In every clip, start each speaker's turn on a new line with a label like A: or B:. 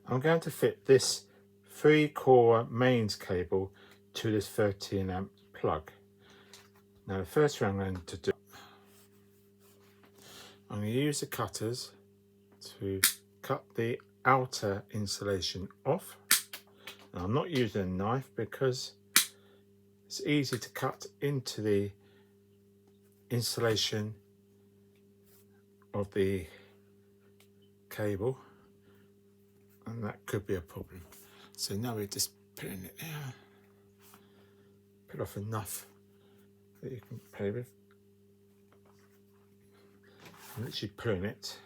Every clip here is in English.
A: I'm going to fit this 3-core mains cable to this 13 amp plug. Now the first thing I'm going to do, I'm going to use the cutters to cut the outer insulation off. Now, I'm not using a knife because it's easy to cut into the insulation of the cable, and that could be a problem. So now we're just putting it there, put off enough that you can play with. I'm literally pulling it,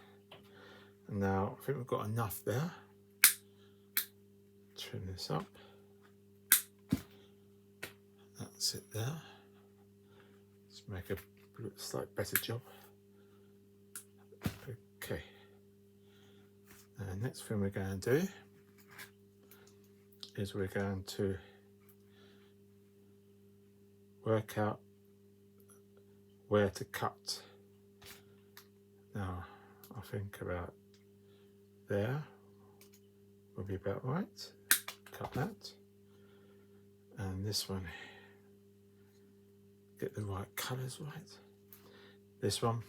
A: and now I think we've got enough there. Trim this up. That's it there. Let's make a slight better job. Okay. And next thing we're going to do is we're going to work out where to cut. Now, I think about there will be about right. Cut that. And this one, get the right colours right. This one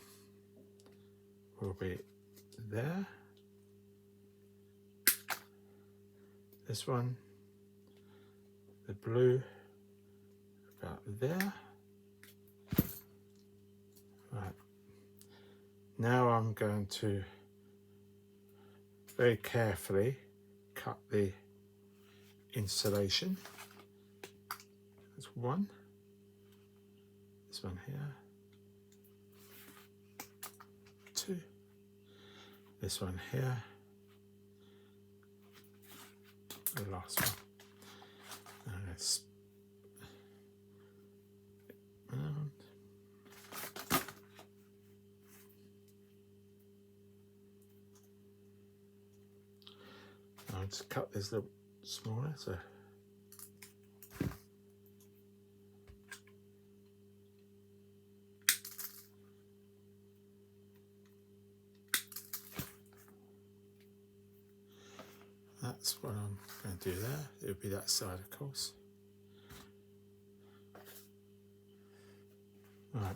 A: will be there. This one, the blue, about there. Right. Now I'm going to very carefully cut the insulation. There's one. This one here. 2. This one here. The last one. And let's around. I'll just cut this a little smaller, so that's what I'm going to do there. It'll be that side, of course. Right.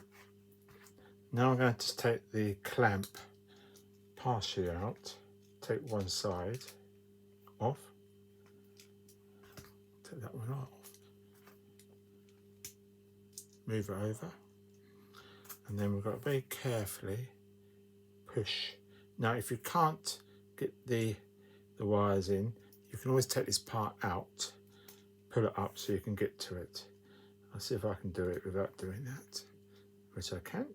A: Now I'm going to take the clamp partially out, take one side off, take that one off, move it over, and then we've got to very carefully push. Now if you can't get the wires in, you can always take this part out, pull it up so you can get to it. I'll see if I can do it without doing that, which I can.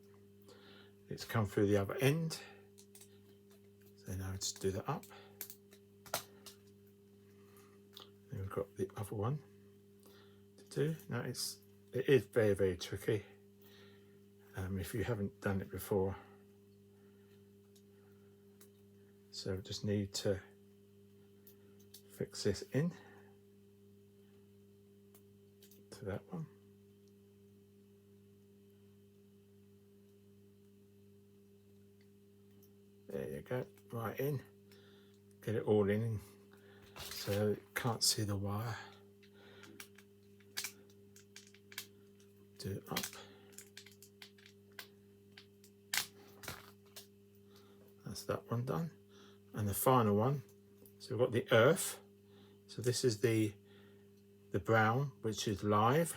A: It's come through the other end, so now just do that up. Then we've got the other one to do. Now it is very, very tricky if you haven't done it before. So we just need to fix this in to that one. There you go, right in. Get it all in so you can't see the wire. Do it up. That's that one done. And the final one, so we've got the earth. So this is the brown, which is live.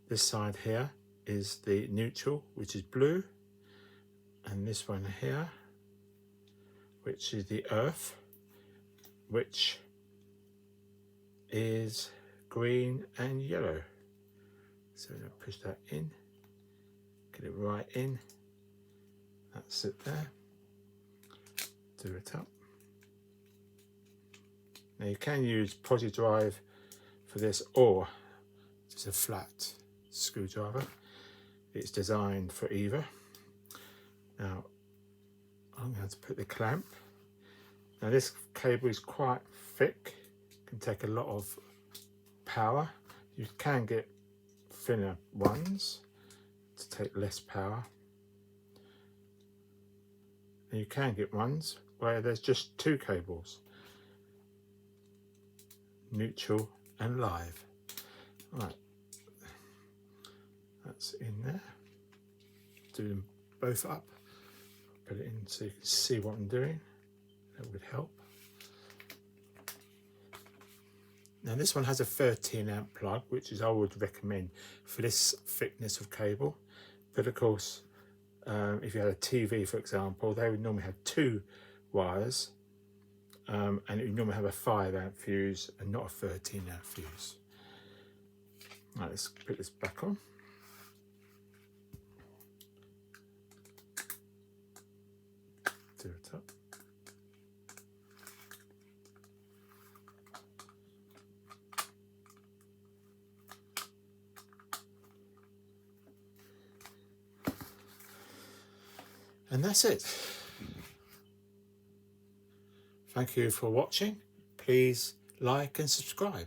A: This side here is the neutral, which is blue. And this one here, which is the earth, which is green and yellow. So I'll push that in, get it right in. That's it there. Do it up. Now you can use Project Drive for this, or just a flat screwdriver. It's designed for either. Now I'm going to put the clamp. Now this cable is quite thick, can take a lot of power. You can get thinner ones to take less power. And you can get ones where there's just 2 cables. neutral and live. Right, that's in there. Do them both up. Put it in so you can see what I'm doing. That would help. Now this one has a 13 amp plug, which is I would recommend for this thickness of cable. But of course, if you had a TV, for example, they would normally have 2 wires, and it would normally have a 5 amp fuse and not a 13 amp fuse. Right, let's put this back on. Do it up. And that's it. Thank you for watching. Please like and subscribe.